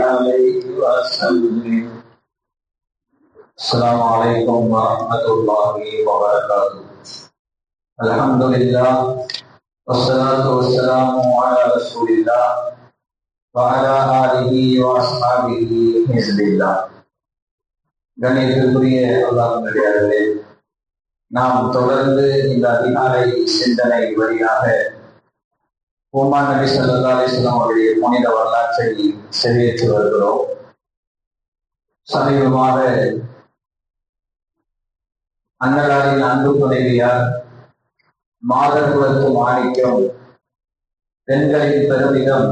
عليه وسلم. السلام عليكم ورحمة الله وبركاته. الحمد لله والصلاة والسلام على رسول الله وعلى آله وأصحابه حزب الله. கண்ணியத்திற்குரிய அல்லாஹ்வினடியார்களே, நாம் தொடர்ந்து இந்த அதிகாலை சிந்தனை வழியாக ஓமான் நபி ஸல்லல்லாஹு அலைஹி வஸல்லம் அவருடைய புனித வரலாற்றை செவியேற்று வருகிறோம். சமீபமாக அன்னலாரின் அன்பு துணைவியார், மாதர்குலத்து மாணிக்கம், பெண்களின் பெருமிதம்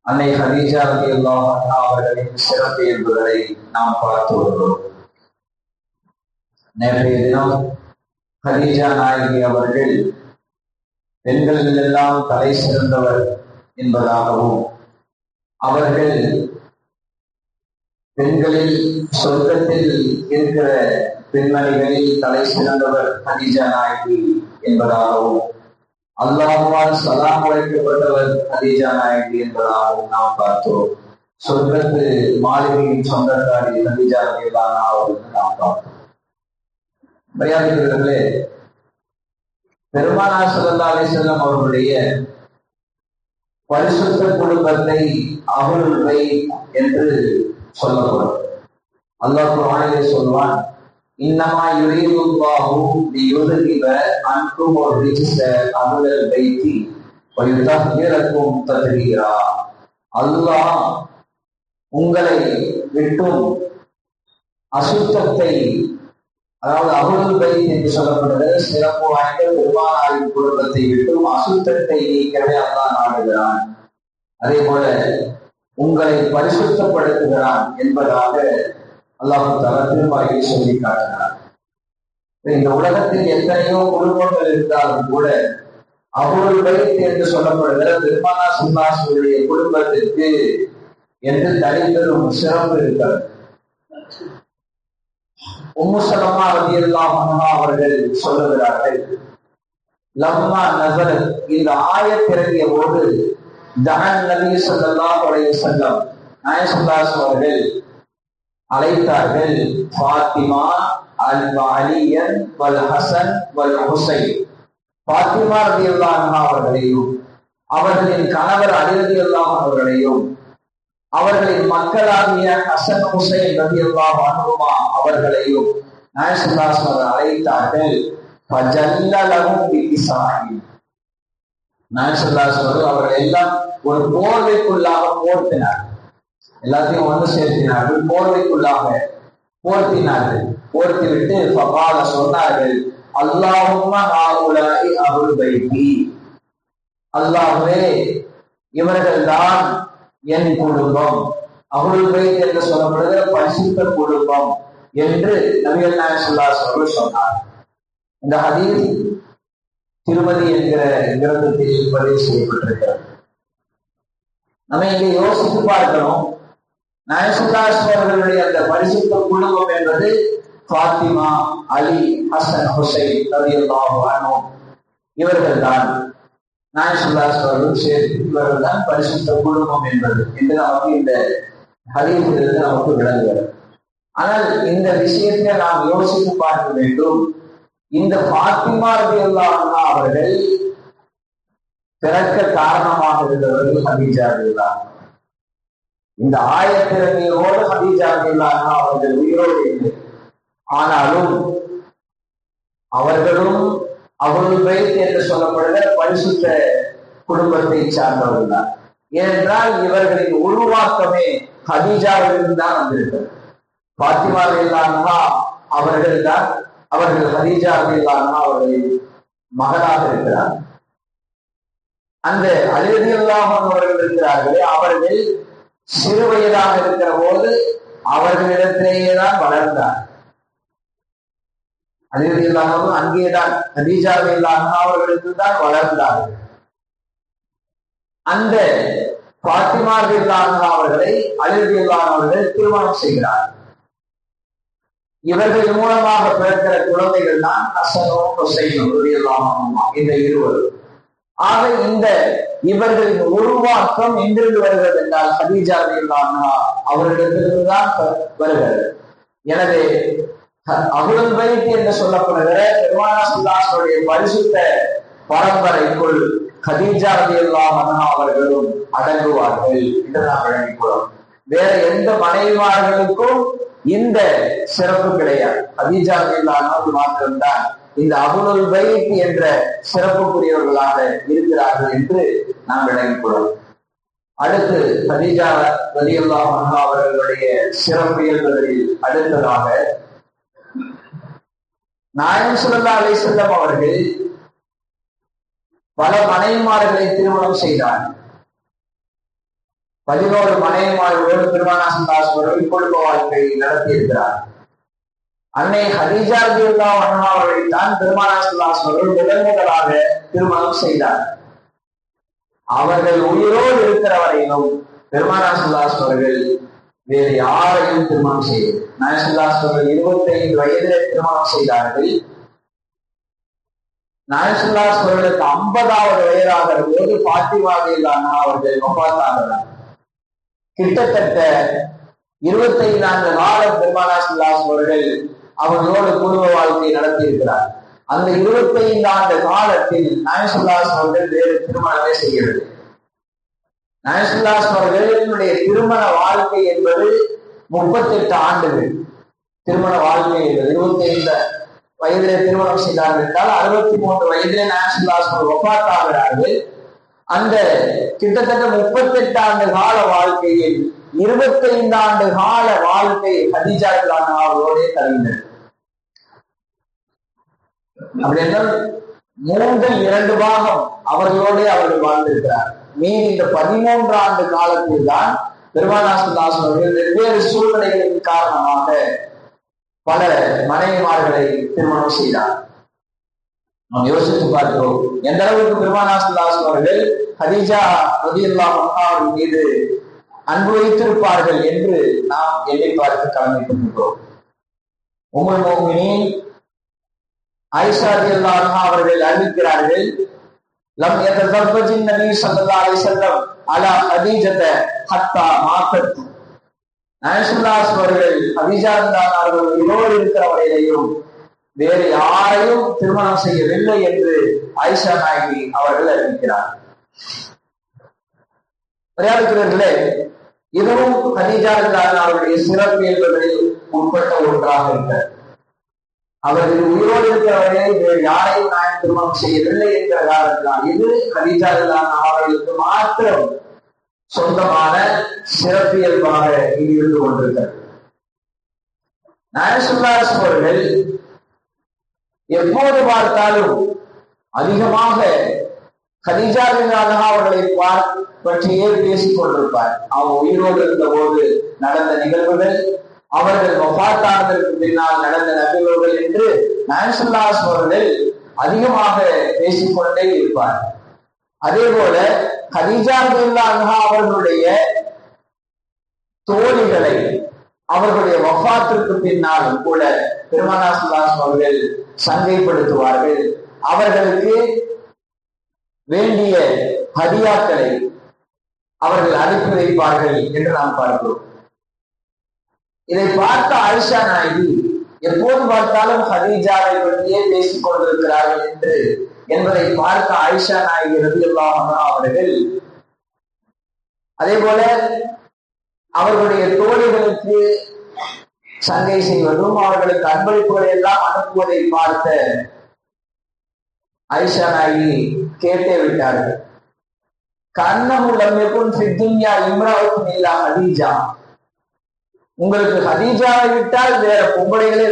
அன்னை ஹதீஜா ரலியல்லாஹு அன்ஹா அவர்களின் சிறப்பு என்பதை நாம் பார்த்து வருகிறோம். நேற்றைய தினம் ஹதீஜா நாயகி அவர்கள் பெண்களில் எல்லாம் தலை சிறந்தவர் என்பதாகவும், அவர்கள் பெண்களில் சொர்க்கத்தில் இருக்கிற பெண்மணிகளில் தலை சிறந்தவர் ஹதீஜா நாயகி என்பதாகவும், அல்லாஹ்வால் சலாம் அழைக்கப்பட்டவர் ஹதீஜா நாயகி என்பதாகவும் நாம் பார்த்தோம். சொர்க்கத்து மாளிகையின் சொந்தக்காரி ஹதீஜா ரலியல்லாஹு அன்ஹா அவர்கள் நாம் பார்த்தோம். மரியாதைக்குரியவர்களே, பெருமானார் ஸல்லல்லாஹு அலைஹி வஸல்லம் அவர்களுடைய பரிசுத்த குடும்பத்தை அஹ்லுல் பைத் என்று சொல்லப்படும். அல்லாஹ் குர்ஆனிலே சொல்வான், இன்னமா யுரீதுல்லாஹு லியுذஹிப அன்கும் ரிஜ்ஸ அஹ்லல் பைத்தி வ யுதஹ்ஹிரக்கும் தத்ஹீரா. அல்லாஹ் உங்களை விட்டும் அசுத்தத்தை, அதாவது அஹ்லுல் பைத் என்று சொல்லப்படுகிற சிறப்பு வாய்ந்த பெருமானாரின் குடும்பத்தை விட்டும் அசுத்தத்தை நீக்கவே அல்லாஹ் நாடுகிறான். அதே போல உங்களை பரிசுத்தப்படுத்துகிறான் என்பதாக அல்லாஹ் தஆலா திருமறையில் சொல்லி காட்டுகிறார். இந்த உலகத்தில் எத்தனையோ குடும்பங்கள் இருந்தாலும் கூட அஹ்லுல் பைத் என்று சொல்லப்படுகிற பெருமானார் ஸல்லல்லாஹு அலைஹி வஸல்லம் குடும்பத்திற்கு என்று தனிப்பெரும் சிறப்பு இருக்கிறது. உம்மு ஸலமா ரலியல்லாஹு அன்ஹா அவர்கள் சொல்லுகிறார்கள், லம்மா நஸலத், இந்த ஆயத் இறங்கிய போது தஅன் நபி ஸல்லல்லாஹு அலைஹி வஸல்லம், நாயகம் ஸல்லல்லாஹு அலைஹி அவர்கள் அழைத்தார்கள், ஃபாத்திமா அல் அலியன் வல் ஹசன் வல் ஹுசைன். ஃபாத்திமா ரலியல்லாஹு அன்ஹா அவர்களையும், அவர்களின் கணவர் அலி ரலியல்லாஹு அவர்களையும், அவர்களின் மக்களாகிய ஹசன் ஹுசைன் ரலியல்லாஹு அன்ஹுமா அவர்களையும் நாயகம் ஸல்லல்லாஹு அலைஹி வஸல்லம் அழைத்தார்கள். ஃபஜல்லலஹும் பிஇசாஹி, நாயகம் ஸல்லல்லாஹு அலைஹி வஸல்லம் அவர்கள் எல்லாம் ஒரு போர்வைக்குள்ளாக போர்த்தினார். எல்லாத்தையும் ஒன்று சேர்த்தினார்கள், போர்வைக்குள்ளாக போர்த்தினார்கள். போர்த்திவிட்டு ஃபகால சொன்னார்கள், அல்லாஹும்ம ஹாஉலாஇ அஹ்லுல் பைத்தி, அல்லாஹ்வே இவர்கள் தான் என் குடும்பம், அஹ்லுல் பைத் என்று சொல்லப்படுகிற பரிசுத்த குடும்பம் என்று நபிகள் நாயகம் ஸல்லல்லாஹு அலைஹி வஸல்லம் சொன்னார். இந்த ஹதீஸ் திருமதி என்கிற கிரந்தத்தில் பதிவு செய்யப்பட்டிருக்கிறது. நம்ம இங்கே யோசித்து பார்க்கணும், நாயகம் ஸல்லல்லாஹு அலைஹி வஸல்லம் அவர்களுடைய அந்த பரிசுத்த குடும்பம் என்பது ஃபாத்திமா, அலி, ஹசன், ஹுசைன் ரலியல்லாஹு அன்ஹும் இவர்கள் தான். நாயகம் ஸல்லல்லாஹு அலைஹி வஸல்லம் சேர்த்து இவர்கள் தான் பரிசுத்த குடும்பம் என்பது என்று நமக்கு இந்த ஹதீஸிலிருந்து நமக்கு விளங்குகிறது. ஆனால் இந்த விஷயத்தை நாம் யோசித்து பார்க்க வேண்டும். இந்த ஃபாத்திமா ரலியல்லாஹு அன்ஹா அவர்கள் பிறக்க காரணமாக இருந்தவர்கள் ஹதீஜா ரலியல்லாஹு அன்ஹா. இந்த ஆயத்திறமையோடு ஹதீஜா ரலியல்லாஹு அன்ஹா அவர்கள் உயிரோடு இல்லை. ஆனாலும் அவர்களும் அஹ்லுல் பைத் என்று சொல்லப்படுகிற பரிசுத்த குடும்பத்தை சார்ந்தவர்கள் தான். ஏனென்றால் இவர்களின் உருவாக்கமே ஹதீஜாவிலிருந்து தான் வந்திருக்கிறது. ஃபாத்திமா ரலியல்லாஹு அன்ஹா அவர்கள் தான், அவர்கள் ஹதீஜா ரலியல்லாஹு அன்ஹா அவர்களின் மகளாக இருக்கிறார். அந்த அலி ரலியல்லாஹு அன்ஹு அவர்கள் இருக்கிறார்களே, அவர்கள் சிறு வயதாக இருக்கிற போது அவர்களிடத்திலேயே தான் வளர்ந்தார். அலி ரலியல்லாஹு அன்ஹு அங்கேதான் ஹதீஜா ரலியல்லாஹு அன்ஹா அவர்களுக்கு தான் வளர்ந்தார்கள். அந்த ஃபாத்திமா ரலியல்லாஹு அன்ஹா அவர்களை அலி ரலியல்லாஹு அன்ஹு அவர்கள் திருமணம் செய்கிறார். இவர்கள் மூலமாக பிறக்கிற குழந்தைகள் தான் ஹசனும் ஹுசைனும் ரலியல்லாஹு அன்ஹுமா இந்த இருவரும். ஆக இந்த இவர்களின் உருவாக்கம் எங்கிருந்து வருகிறது என்றால் ஹதீஜா ரலியல்லாஹு அன்ஹா அவர்களிடத்திலிருந்துதான் வருகிறது. எனவே அஹ்லுல் பைத் என்று சொல்லப்படுகிற பெருமானார் ஸல்லல்லாஹு அலைஹி வஸல்லம் பரிசுத்த பரம்பரைக்குள் ஹதீஜா ரலியல்லாஹு அன்ஹா அவர்களும் அடங்குவார்கள் என்று நாம் விளங்கிக்கிறோம். வேற எந்த மனைவிமார்களுக்கும் இந்த சிறப்பு கிடையாது. ஹதீஜா ரலியல்லாஹு அன்ஹா மாத்திரம்தான் இந்த அஹ்லுல் பைத் என்ற சிறப்புக்குரியவர்களாக இருக்கிறார்கள் என்று நாம் விளங்கிக்கிறோம். அடுத்து ஹதீஜா ரலியல்லாஹு அன்ஹா அவர்களுடைய சிறப்பியல்களில் அடுத்ததாக நாயகம் ஸல்லல்லாஹு அலைஹி வஸல்லம் அவர்கள் பல மனைவிமார்களை திருமணம் செய்தார். 11 மனைவிமார்களோடு பெருமானார் ஸல்லல்லாஹு அலைஹி வஸல்லம் குடும்ப வாழ்க்கை நடத்தி இருக்கிறார். அன்னை ஹதீஜா ரலியல்லாஹு அன்ஹா அவர்களை தான் பெருமானார் ஸல்லல்லாஹு அலைஹி வஸல்லம் முதலாக திருமணம் செய்தார். அவர்கள் உயிரோடு இருக்கிற வரையிலும் பெருமானார் ஸல்லல்லாஹு அலைஹி வஸல்லம் அவர்கள் வேறு யாரையும் திருமணம் செய்தார். நாயகம் ஸல்லல்லாஹு அலைஹி வஸல்லம் 25 வயதிலே திருமணம் செய்தார்கள். நாயகம் ஸல்லல்லாஹு அலைஹி வஸல்லம் 50வது வயதாகிற போது ஃபாத்திமா ரலியல்லாஹு அன்ஹா அவர்கள் வஃபாத்தானார்கள். கிட்டத்தட்ட 25 ஆண்டு காலம் பெருமானார் ஸல்லல்லாஹு அலைஹி வஸல்லம் அவர்களோடு குடும்ப வாழ்க்கை நடத்தி இருக்கிறார். அந்த 25 ஆண்டு காலத்தில் நாயகம் ஸல்லல்லாஹு அலைஹி வஸல்லம் வேறு திருமணமே செய்யவில்லை. நாயகம் ஸல்லல்லாஹு அலைஹி வஸல்லம் திருமண வாழ்க்கை என்பது 38 ஆண்டுகள். திருமண வாழ்க்கை என்பது 25 வயதிலே திருமணம் செய்தார்கள் என்றால் 63 வயதிலே நாயகம் ஸல்லல்லாஹு அலைஹி வஸல்லம் வஃபாத்தாகிறார்கள். அந்த கிட்டத்தட்ட 38 ஆண்டு கால வாழ்க்கையில் 25 ஆண்டு கால வாழ்க்கை ஹதீஜா ரலியல்லாஹு அன்ஹா அவர்களோடே கழிந்தது. அப்படி என்றால் 3/2 பாகம் அவர்களோடே அவர்கள் வாழ்ந்திருக்கிறார். மீதி இந்த 13 ஆண்டு காலத்தில் தான் பெருமானார் ஸல்லல்லாஹு அலைஹி வஸல்லம் வெவ்வேறு சூழ்நிலைகளின் காரணமாக பல மனைவிமார்களை திருமணம் செய்தார். நாம் யோசித்து பார்க்கிறோம் எந்த அளவுக்கு பெருமானார் ஸல்லல்லாஹு அலைஹி வஸல்லம் அவர்கள் ஹதீஜா ரலியல்லாஹு அன்ஹா அவர்கள் மீது அன்பு வைத்திருப்பார்கள் என்று நாம் எண்ணி பார்த்து கடமைப்பட்டிருக்கிறோம். உம்முல் முஃமினீன் ஆயிஷா ரலியல்லாஹு அன்ஹா அவர்கள் அறிவிக்கிறார்கள், லம் யதஸவ்வஜின் நபி ஸல்லல்லாஹு அலைஹி வஸல்லம் அலா ஹதீஜத ஹத்தா மாத்தத். நாயகம் ஸல்லல்லாஹு அலைஹி வஸல்லம் அவர்கள் ஹதீஜா ரலியல்லாஹு அன்ஹா அவர்கள் உயிரோடு இருக்கிற வரையிலும் வேறு யாரையும் திருமணம் செய்யவில்லை என்று ஆயிஷா நாயகி அவர்கள் அறிவிக்கிறார். மரியாதைக்குரியவர்களே, இதுவும் ஹதீஜா ரலியல்லாஹு அன்ஹா அவருடைய சிறப்பியல்களில் உட்பட்ட ஒன்றாக இருக்கிறது. அவர்கள் உயிரோடு இருக்கிற வரையில் வேறு யாரையும் நாயகம் திருமணம் செய்யவில்லை என்கிற காரணத்தினால் இது ஹதீஜா ரலியல்லாஹு அன்ஹா அவர்களுக்கு மாத்திரம் சொந்தமான சிறப்பியல்பாக இது இருந்து கொண்டிருக்கிறது. நாயகம் ஸல்லல்லாஹு அலைஹி வஸல்லம் அவர்கள் எப்போது பார்த்தாலும் அதிகமாக ஹதீஜா ரலியல்லாஹு அன்ஹா அவர்களை பற்றியே பேசிக் கொண்டிருப்பார். அவங்க உயிரோடு இருந்த போது நடந்த நிகழ்வுகள், அவர்கள் வஃபாத்தானதற்கு பின்னால் நடந்த நிகழ்வுகள் என்று நாயகம் ஸல்லல்லாஹு அலைஹி வஸல்லம் அவர்கள் அதிகமாக பேசிக்கொண்டே இருப்பார். அதே போல ஹதீஜா ரலியல்லாஹு அன்ஹா அவர்களுடைய தோழிகளை அவர்களுடைய வஃபாத்திற்கு பின்னாலும் கூட பெருமானார் ஸல்லல்லாஹு அலைஹி வஸல்லம் அவர்கள் சங்கைப்படுத்துவார்கள். அவர்களுக்கு வேண்டிய ஹதியாக்களை அவர்கள் அனுப்பி வைப்பார்கள் என்று நாம் பார்க்கிறோம். இதை பார்த்த ஆயிஷா நாயகி எப்போது பார்த்தாலும் ஹதீஜாவை பற்றியே பேசிக் கொண்டிருக்கிறார்கள் என்பதை பார்த்த ஆயிஷா நாயகி ரலியல்லாஹு அன்ஹா அவர்கள் அதே போல அவர்களுடைய தோழிகளுக்கு சங்கை செய்வதும் அவர்களுக்கு அன்பளிப்புகளை எல்லாம் அனுப்புவதை பார்த்த ஆயிஷா நாயகி கேட்டே விட்டார்கள். கன்னஹு லம் யகுன் ஃபி துன்யா இம்ராஅத்துன் இல்லா ஹதீஜா. உங்களுக்கு ஹதீஜாவை விட்டால் வேற பொம்பளைகளே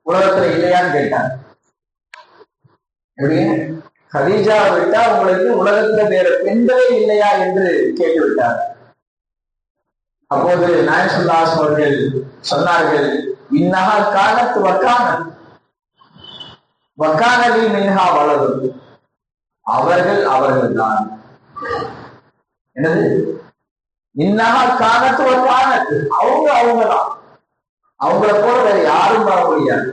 உலகத்துல இல்லையான்னு கேட்டார். எப்படி ஹதீஜாவை விட்டா உங்களுக்கு உலகத்துல வேற பெண்களே இல்லையா என்று கேட்டு விட்டார். அப்போது நாயகம் ஸல்லல்லாஹு அலைஹி வஸல்லம் அவர்கள் சொன்னார்கள், இன்னஹா கானத் வகானலி மின்ஹா வலது. அவர்கள் தான். என்னது? இன்னஹா கானத் வகானத். அவங்கதான். அவங்கள போல வேற யாரும் வர முடியாது.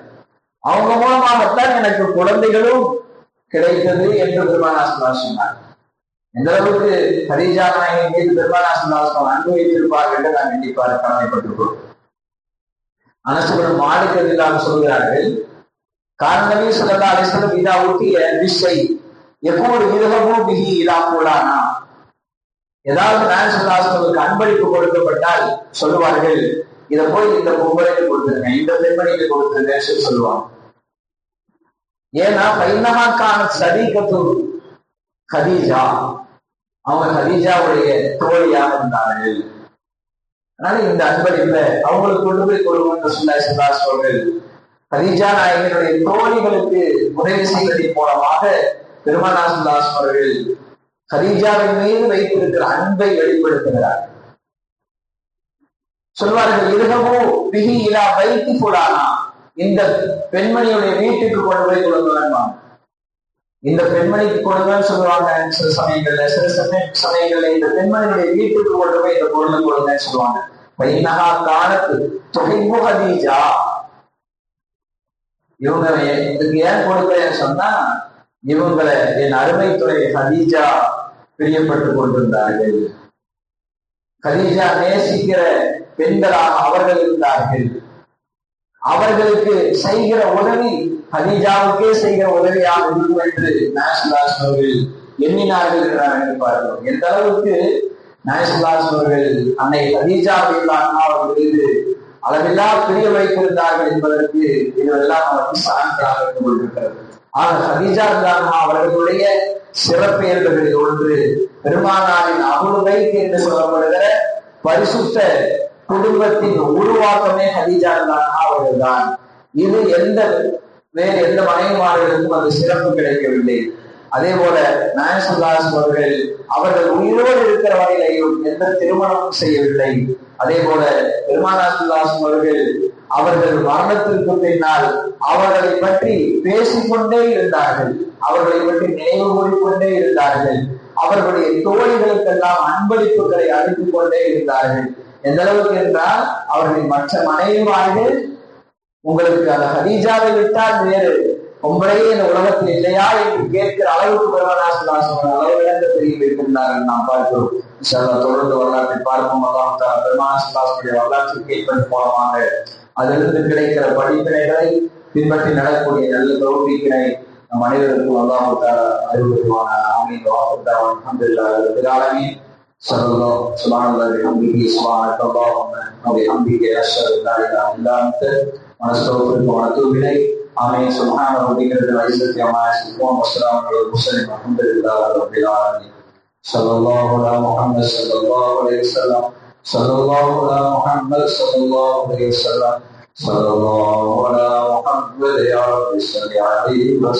அவங்க மூலமாகத்தான் எனக்கு குழந்தைகளும் கிடைத்தது என்று பெருமானார் ஸல்லல்லாஹு அலைஹி வஸல்லம் சொன்னார். எந்த அளவுக்கு கதீஜா நாயகி மீது பெருமானார் ஸல்லல்லாஹு அலைஹி வஸல்லம் அன்பு வைத்திருப்பார்கள் என்று நாம் எண்ணிப்பார் கடமைப்பட்டிருக்கிறோம். அனஸ் இப்னு மாலிக் ரலியல்லாஹு சொல்கிறார்கள், கான நபி ஸல்லல்லாஹு அலைஹி வஸல்லம் இதா உத்திய பிஷை யகூல் இர்ஹபு பிஹி இலா ஃபுலானா. ஏதாவது நான் ஸல்லல்லாஹு அன்பளிப்பு கொடுக்கப்பட்டால் சொல்லுவார்கள், இதை போய் இந்த பொம்பளைக்கு கொடுத்துருங்க, இந்த பெண்மணிக்கு கொடுத்துருங்க சொல்லுவாங்க. ஏன்னா பைனஹாக்கான சதீகத்து கதீஜா, அவங்க கதீஜாவுடைய தோழியாக இருந்தார்கள். அதனால இந்த அன்பளிப்பை அவங்களுக்கு கொண்டு போய் கொடுங்க சொல்றார்கள். கதீஜா நாயகனுடைய தோழிகளுக்கு உதவி செய்வதன் மூலமாக பெருமானார் ஸல்லல்லாஹு அவர்கள் கதீஜாவின் மீது வைத்திருக்கிற அன்பை வெளிப்படுத்துகிறார். சொல்வார்கள், இருகவோ பிஹி இலா வைத்தி ஃபுலானா, இந்த பெண்மணியுடைய வீட்டுக்கு கொண்டு போய் கொடுங்க, இந்த பெண்மணிக்கு கொடுங்கன்னு சொல்லுவாங்க. சில சமயங்கள்ல இந்த பெண்மணியுடைய வீட்டுக்கு கொண்டு போய் இந்த பொருளை கொடுங்கன்னு சொல்லுவாங்க. பைனஹா கானத் துஹிப்பு கதீஜா, இவங்க இதுக்கு ஏன் கொடுக்கிறேன்னு சொன்னா, இவங்களை என் அருமை துறை கதீஜா பிரியப்பட்டு கொண்டிருந்தார்கள். கதீஜா நேசிக்கிற பெண்களாக அவர்கள் இருந்தார்கள். அவர்களுக்கு செய்கிற உதவி கதீஜாவுக்கே செய்கிற உதவியாக இருக்கும் என்று நாயகர் அவர்கள் எண்ணினார்கள் என்றார் எண்ணிப்பார்கள். எந்த அளவுக்கு நாயகர் அவர்கள் அன்னை கதீஜா அவர்கள் மீது அளவில்லா பிரிய வைத்திருந்தார்கள் என்பதற்கு இதுவெல்லாம் அவருக்கு சான்றாக இருந்து கொண்டிருக்கிறது. ஆக கதீஜா அவர்களுடைய சிறப்பெயர்களில் ஒன்று பெருமானாரின் அஹ்லுல் பைத் என்று சொல்லப்படுகிற பரிசுத்த குடும்பத்தின் உருவாக்கமே கதீஜா அவர்கள் தான். இது வேறு எந்த மனைவிமார்களுக்கும் அந்த சிறப்பு கிடைக்கவில்லை. அதே போல நாயகர் அவர்கள் உயிரோடு இருக்கிற வரையிலையும் எந்த திருமணமும் செய்யவில்லை. அதே போல பெருமானார் அவர்கள் மரணத்திற்கு பின்னால் அவர்களை பற்றி பேசிக்கொண்டே இருந்தார்கள், அவர்களை பற்றி நினைவு கூறிக்கொண்டே இருந்தார்கள், அவர்களுடைய தோழிகளுக்கெல்லாம் அன்பளிப்புகளை அளித்துக் கொண்டே இருந்தார்கள். எந்த அளவுக்கு என்றால் அவர்களின் மற்ற மனைவிமார்கள் உங்களுக்கு அந்த கதீஜாவை விட்டால் வேறு பொம்பளையே இந்த உலகத்தில் இல்லையா என்று கேட்கிற அளவுக்கு அளவு இழந்த தெரிய வைத்திருந்தார்கள். நாம் பார்க்கிறோம். தொடர்ந்து வரலாற்றை பார்ப்போம். பெருமானார் வரலாற்று கேட்பதன் மூலமாக அதிலிருந்து கிடைக்கிற படிப்பினைகளை பின்பற்றி நடக்கூடிய நல்ல தௌஃபீக்கினை நம் அனைவருக்கும் அல்லாஹ் தஆலா அருள்வானாக. ஆமீன். அல்ஹம்துலில்லாஹி ரப்பில் ஆலமீன். சுப்ஹானல்லாஹி வ பிஹம்திஹி சுப்ஹானல்லாஹி வ பிஹம்திஹி அஷ்ஹது அல்லா இலாஹா இல்லா அன்த வனஸ்தக்ஃபிருக வ நதூபு இலைக். ஆமீன். சுப்ஹான ரப்பிக்கல் இஸ்ஸத்தி அம்மா யசிஃபூன் வ ஸலாமுன் அலல் முர்ஸலீன் வல்ஹம்துலில்லாஹி ரப்பில் ஆலமீன். ஸல்லல்லாஹு அலா முஹம்மத் ஸல்லல்லாஹு அலைஹி வஸல்லம். ஸல்லல்லாஹு அலா முஹம்மத் ஸல்லல்லாஹு அலைஹி வஸல்லம். ஸல்லல்லாஹு அலா முஹம்மத் யா ரப்பி ஸல்லி அலைஹி வஸல்லம்.